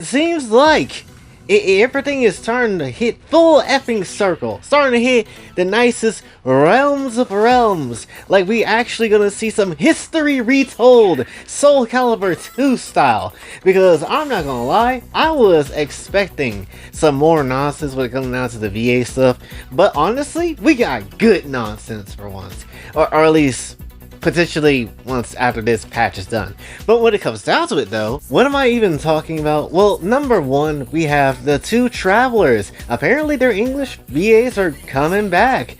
Seems like everything is starting to hit full effing circle. Starting to hit the nicest realms of realms. Like we actually gonna see some history retold, Soul Calibur 2 style. Because I'm not gonna lie, I was expecting some more nonsense when it comes down to the VA stuff. But honestly, we got good nonsense for once. Or at least potentially once after this patch is done. But when it comes down to it though, what am I even talking about? Well, number one, we have the two travelers. Apparently their English VAs are coming back.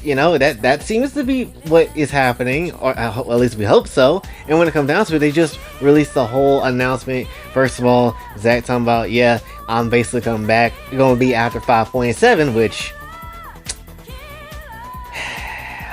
You know, that seems to be what is happening, or at least we hope so. And when it comes down to it, they just released the whole announcement. First of all, Zach talking about, yeah, I'm basically coming back. It's gonna be after 5.7, which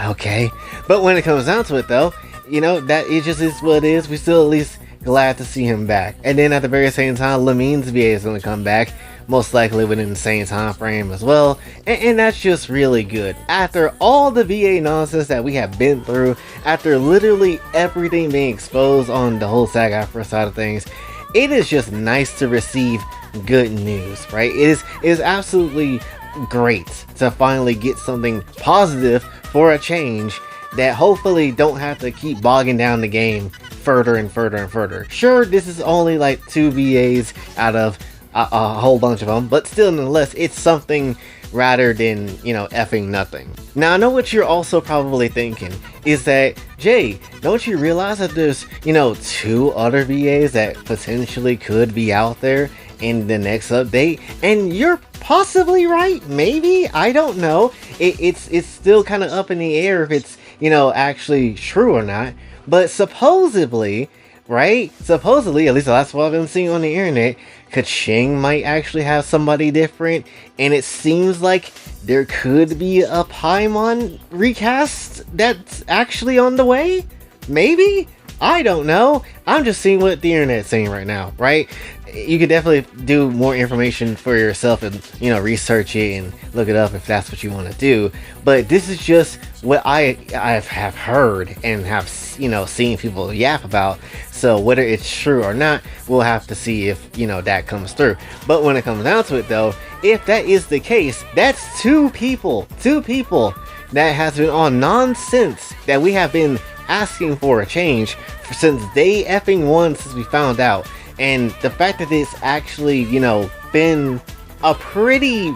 okay. But when it comes down to it though, you know, that it just is what it is. We still at least glad to see him back. And then at the very same time, Lumine's VA is going to come back, most likely within the same time frame as well. And that's just really good. After all the VA nonsense that we have been through, after literally everything being exposed on the whole SAG-AFTRA side of things, it is just nice to receive good news, right? It is absolutely great to finally get something positive for a change that hopefully don't have to keep bogging down the game further and further and further. Sure, this is only like 2 VAs out of a whole bunch of them, but still nonetheless, it's something rather than, you know, effing nothing. Now, I know what you're also probably thinking is that, Jay, don't you realize that there's, you know, 2 other VAs that potentially could be out there in the next update? And you're possibly right, maybe, I don't know. It's still kind of up in the air if it's, you know, actually true or not. But supposedly, right? Supposedly, at least that's what I've been seeing on the internet, Kaching might actually have somebody different, and it seems like there could be a Paimon recast that's actually on the way? Maybe? I don't know. I'm just seeing what the internet's saying right now, right? You could definitely do more information for yourself and, you know, research it and look it up if that's what you want to do. But this is just what I have heard and have, you know, seen people yap about. So whether it's true or not, we'll have to see if, you know, that comes through. But when it comes down to it though, if that is the case, that's two people that has been on nonsense that we have been asking for a change since day effing one, since we found out. And the fact that it's actually, you know, been a pretty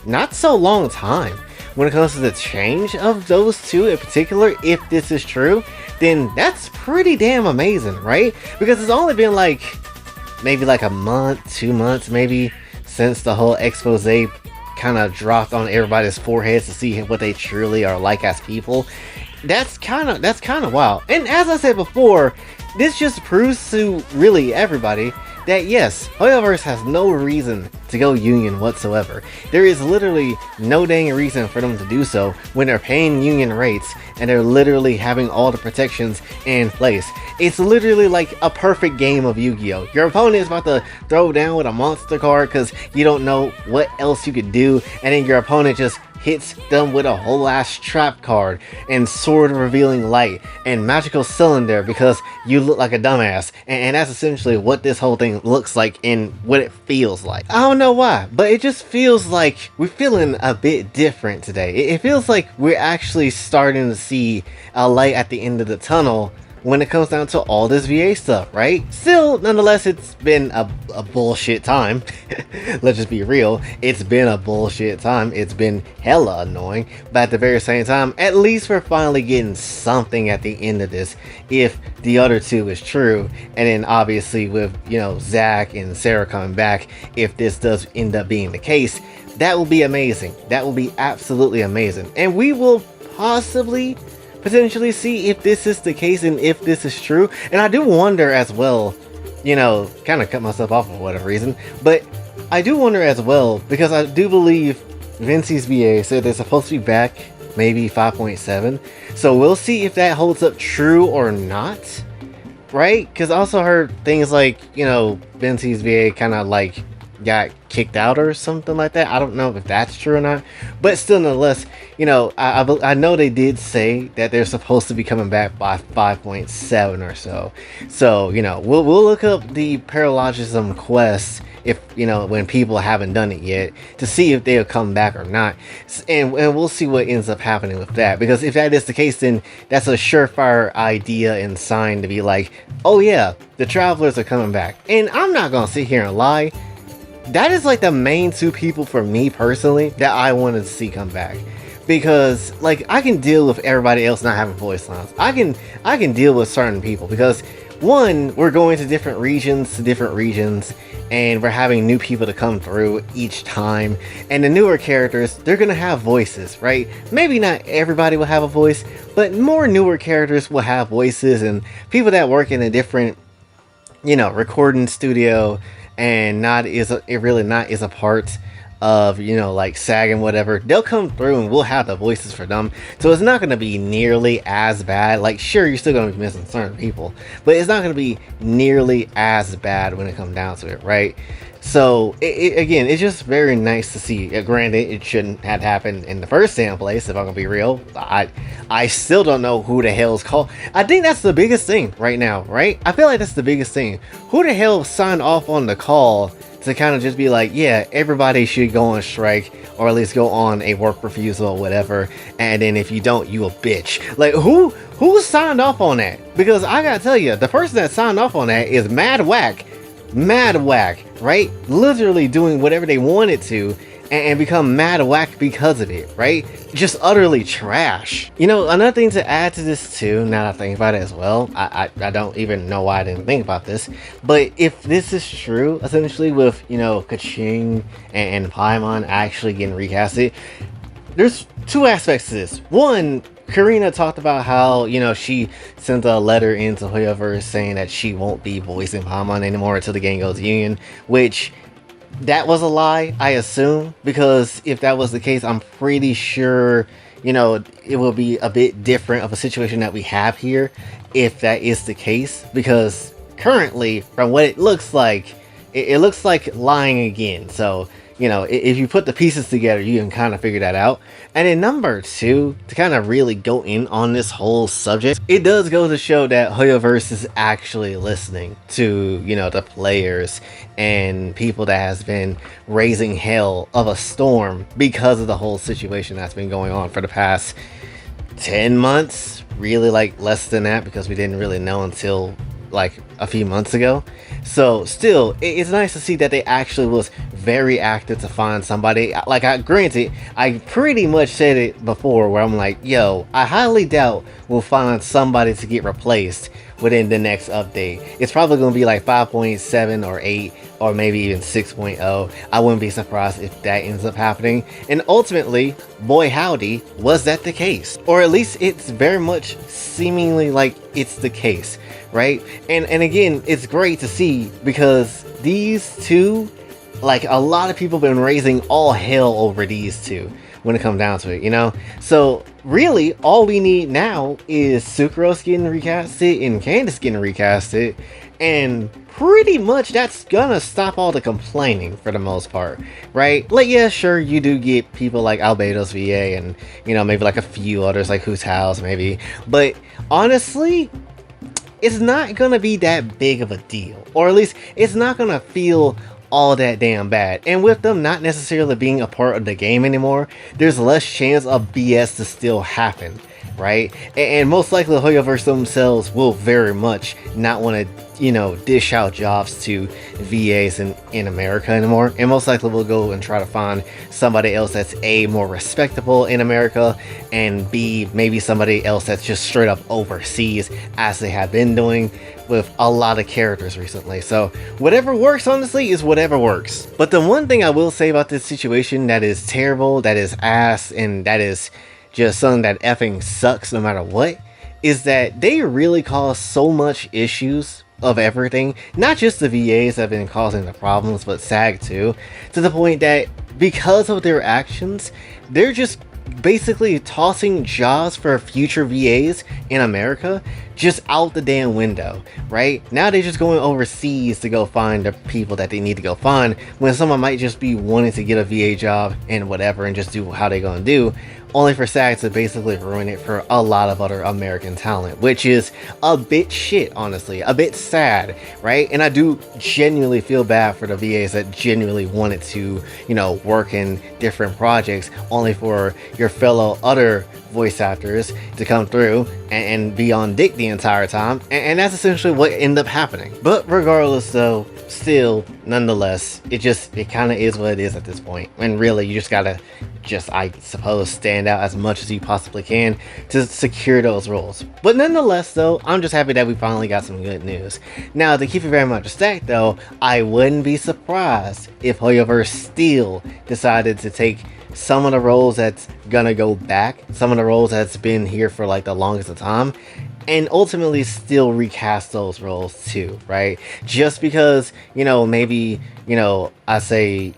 not so long time when it comes to the change of those two in particular, if this is true, then that's pretty damn amazing, right? Because it's only been like maybe like a month, 2 months maybe, since the whole expose kind of dropped on everybody's foreheads to see what they truly are like as people. That's kind of wild. And as I said before, this just proves to really everybody that yes, Hoyoverse has no reason to go union whatsoever. There is literally no dang reason for them to do so when they're paying union rates and they're literally having all the protections in place. It's literally like a perfect game of Yu-Gi-Oh! Your opponent is about to throw down with a monster card because you don't know what else you could do, and then your opponent just hits them with a whole ass trap card and sword revealing light and magical cylinder because you look like a dumbass, and that's essentially what this whole thing looks like and what it feels like. I don't know why, but it just feels like we're feeling a bit different today. It feels like we're actually starting to see a light at the end of the tunnel when it comes down to all this VA stuff, right? Still, nonetheless, it's been a bullshit time. Let's just be real. It's been a bullshit time. It's been hella annoying. But at the very same time, at least we're finally getting something at the end of this, if the other two is true. And then obviously with, you know, Zach and Sarah coming back, if this does end up being the case, that will be amazing. That will be absolutely amazing. And we will possibly potentially see if this is the case and if this is true. And I do wonder as well, you know, kind of cut myself off for whatever reason, but I do wonder as well, because I do believe Vinci's VA said they're supposed to be back maybe 5.7, so we'll see if that holds up true or not, right? Because I also heard things like, you know, Vinci's VA kind of like got kicked out or something like that. I don't know if that's true or not, but still, nonetheless, you know, I know they did say that they're supposed to be coming back by 5.7 or so. So, you know, we'll look up the paralogism quest if, you know, when people haven't done it yet, to see if they'll come back or not, and we'll see what ends up happening with that. Because if that is the case, then that's a surefire idea and sign to be like, oh yeah, the travelers are coming back. And I'm not gonna sit here and lie, that is like the main two people for me personally that I wanted to see come back. Because like, I can deal with everybody else not having voice lines. I can deal with certain people because, one, we're going to different regions, and we're having new people to come through each time. And the newer characters, they're gonna have voices, right? Maybe not everybody will have a voice, but more newer characters will have voices, and people that work in a different, you know, recording studio and not is a part of, you know, like SAG and whatever, they'll come through and we'll have the voices for them. So it's not going to be nearly as bad. Like, sure, you're still going to be missing certain people, but it's not going to be nearly as bad when it comes down to it, right? So again, it's just very nice to see. Granted, it shouldn't have happened in the first damn place, if I'm gonna be real. I still don't know who the hell's called. I think that's the biggest thing right now, right? I feel like that's the biggest thing. Who the hell signed off on the call to kind of just be like, yeah, everybody should go on strike, or at least go on a work refusal or whatever, and then if you don't, you a bitch. Like, who signed off on that? Because I gotta tell you, the person that signed off on that is mad whack, right? Literally doing whatever they wanted to and become mad whack because of it, right? Just utterly trash. You know, another thing to add to this too, now that I think about it as well, I don't even know why I didn't think about this, but if this is true, essentially with, you know, Kaching and Paimon actually getting recasted, there's two aspects to this. One, Karina talked about how, you know, she sent a letter into Hoyoverse saying that she won't be voicing Paimon anymore until the game goes union, which that was a lie, I assume, because if that was the case, I'm pretty sure, you know, it will be a bit different of a situation that we have here if that is the case, because currently, from what it looks like, it looks like lying again. So, you know, if you put the pieces together, you can kind of figure that out. And then number two, to kind of really go in on this whole subject, it does go to show that Hoyoverse is actually listening to, you know, the players and people that has been raising hell of a storm because of the whole situation that's been going on for the past 10 months. Really, like, less than that, because we didn't really know until like a few months ago. So still, it's nice to see that they actually was very active to find somebody. Like, granted, I pretty much said it before where I'm like, yo, I highly doubt we'll find somebody to get replaced within the next update. It's probably going to be like 5.7 or 8 or maybe even 6.0. I wouldn't be surprised if that ends up happening. And ultimately, boy howdy, was that the case? Or at least it's very much seemingly like it's the case, right? And again, it's great to see, because these two, like, a lot of people have been raising all hell over these two when it comes down to it, you know? So really, all we need now is Sucrose getting recasted and Candace getting recasted, and pretty much that's gonna stop all the complaining for the most part, right? Like, yeah, sure, you do get people like Albedo's VA and, you know, maybe like a few others like Whose House maybe, but honestly, it's not gonna be that big of a deal, or at least it's not gonna feel all that damn bad. And with them not necessarily being a part of the game anymore, there's less chance of BS to still happen, right? And most likely Hoyoverse themselves will very much not want to, you know, dish out jobs to VAs in America anymore, and most likely will go and try to find somebody else that's A, more respectable in America, and B, maybe somebody else that's just straight up overseas, as they have been doing with a lot of characters recently. So whatever works, honestly, is whatever works. But the one thing I will say about this situation that is terrible, that is ass, and that is just something that effing sucks no matter what, is that they really cause so much issues of everything, not just the VAs that have been causing the problems, but SAG too, to the point that because of their actions, they're just basically tossing jobs for future VAs in America just out the damn window, right? Now they're just going overseas to go find the people that they need to go find, when someone might just be wanting to get a VA job and whatever and just do how they're gonna do, only for SAG to basically ruin it for a lot of other American talent, which is a bit shit, honestly, a bit sad, right? And I do genuinely feel bad for the VAs that genuinely wanted to, you know, work in different projects, only for your fellow other voice actors to come through and be on dick the entire time, and that's essentially what ended up happening. But regardless though, still, nonetheless, it kind of is what it is at this point, and really you just gotta I suppose stand out as much as you possibly can to secure those roles. But nonetheless though, I'm just happy that we finally got some good news. Now, to keep it very much a stack though, I wouldn't be surprised if Hoyoverse still decided to take some of the roles that's gonna go back, some of the roles that's been here for like the longest of time, and ultimately still recast those roles too, right? Just because, you know, maybe, you know, I say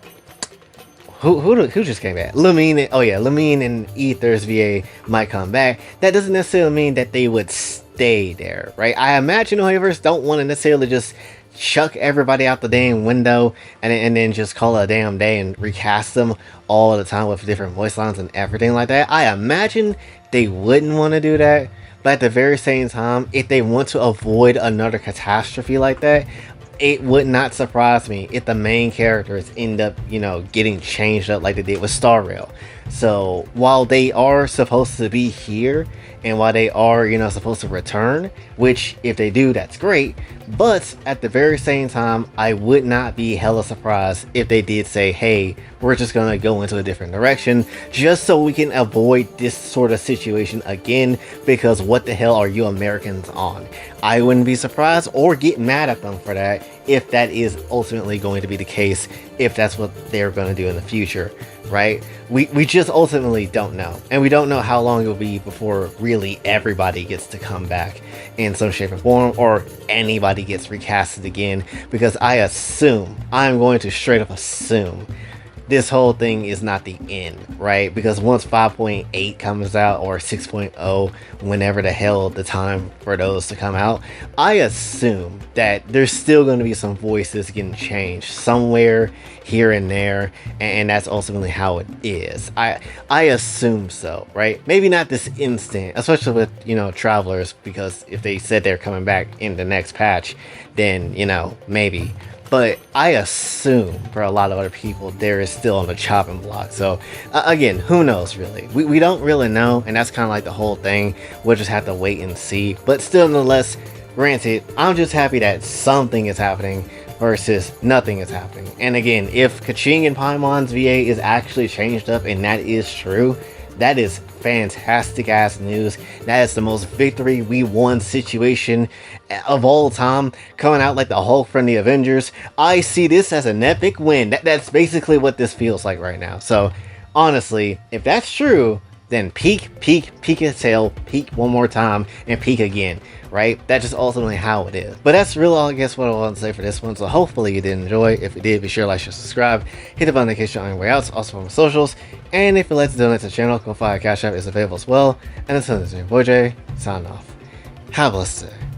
who just came back? Lumine, oh yeah, Lumine and Aether's VA might come back. That doesn't necessarily mean that they would stay there, right? I imagine Hoyoverse don't want to necessarily just chuck everybody out the damn window and then just call it a damn day and recast them all the time with different voice lines and everything like that. I imagine they wouldn't want to do that, but at the very same time, if they want to avoid another catastrophe like that, it would not surprise me if the main characters end up, you know, getting changed up like they did with Star Rail. So while they are supposed to be here, and while they are, you know, supposed to return, which if they do, that's great, but at the very same time, I would not be hella surprised if they did say, hey, we're just gonna go into a different direction just so we can avoid this sort of situation again, because what the hell are you Americans on? I wouldn't be surprised or get mad at them for that if that is ultimately going to be the case, if that's what they're going to do in the future, right? We just ultimately don't know, and we don't know how long it will be before really everybody gets to come back in some shape or form, or anybody gets recasted again, because I'm going to straight up assume this whole thing is not the end, right? Because once 5.8 comes out, or 6.0, whenever the hell the time for those to come out, I assume that there's still going to be some voices getting changed somewhere here and there, and that's ultimately how it is. I assume so, right? Maybe not this instant, especially with, you know, Travelers, because if they said they're coming back in the next patch, then, you know, maybe. But I assume for a lot of other people, there is still on the chopping block. So again, who knows really? We don't really know, and that's kind of like the whole thing. We'll just have to wait and see. But still, nonetheless, granted, I'm just happy that something is happening versus nothing is happening. And again, if Kaching and Paimon's VA is actually changed up and that is true, that is fantastic ass news. That is the most victory we won situation of all time, coming out like the Hulk from the Avengers. I see this as an epic win. That's basically what this feels like right now. So honestly, if that's true, then peak its tail, peak one more time, and peak again, right? That's just ultimately how it is. But that's really all, I guess, what I want to say for this one. So hopefully you did enjoy. If you did, be sure to like, share, subscribe, hit the button notification on your way out, also on my socials, and if you'd like to donate to the channel, Kofi Cash App is available as well. And until then, this is your boy Jay, signing off. Have a blessed day.